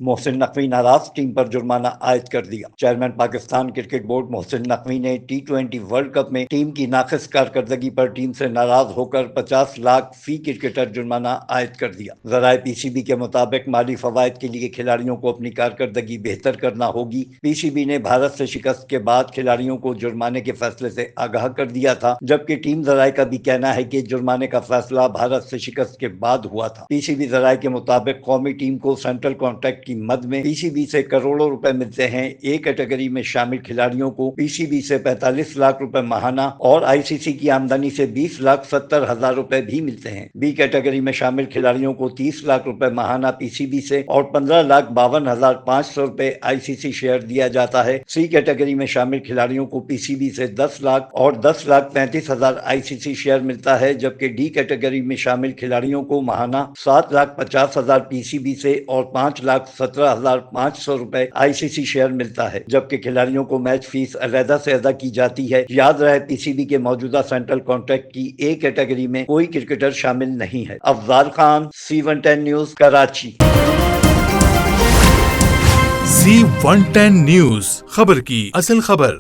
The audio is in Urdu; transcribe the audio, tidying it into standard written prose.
محسن نقوی ناراض، ٹیم پر جرمانہ عائد کر دیا۔ Chairman Pakistan cricket board Mohsin Naqvi نے T20 ورلڈ کپ میں ٹیم کی ناقص کارکردگی پر ٹیم سے ناراض ہو کر 50 لاکھ فی کرکٹر جرمانہ عائد کر دیا۔ ذرائع PCB کے مطابق مالی فوائد کے لیے کھلاڑیوں کو اپنی کارکردگی بہتر کرنا ہوگی۔ PCB نے بھارت سے شکست کے بعد کھلاڑیوں کو جرمانے کے فیصلے سے آگاہ کر دیا تھا، جبکہ ٹیم ذرائع کا بھی کہنا ہے کہ جرمانے کا فیصلہ بھارت سے شکست کے بعد ہوا تھا۔ PCB ذرائع کے مطابق قومی ٹیم کو سینٹرل کانٹریکٹ کی مد میں PCB سے کروڑوں روپے ملتے ہیں۔ اے کیٹیگری میں شامل کھلاڑیوں کو PCB سے 45 لاکھ روپے ماہانہ اور ICC کی آمدنی سے 20,70,000 روپے بھی ملتے ہیں۔ بی کیٹیگری میں شامل کھلاڑیوں کو 30 لاکھ روپے ماہانہ PCB سے اور 15,52,500 روپے ICC شیئر دیا جاتا ہے۔ سی کیٹیگری میں شامل کھلاڑیوں کو PCB سے 10 لاکھ اور 10,35,000 ICC شیئر ملتا ہے، جبکہ ڈی کیٹیگری میں شامل کھلاڑیوں کو ماہانہ 7,50,000 PCB سے اور 5,17,500 روپے ICC شیئر ملتا ہے، جبکہ کھلاڑیوں کو میچ فیس علیحدہ سے ادا کی جاتی ہے۔ یاد رہے PCB کے موجودہ سینٹرل کانٹریکٹ کی اے کیٹیگری میں کوئی کرکٹر شامل نہیں ہے۔ افضال خان، C110 نیوز، کراچی۔ C110 نیوز، خبر کی اصل خبر۔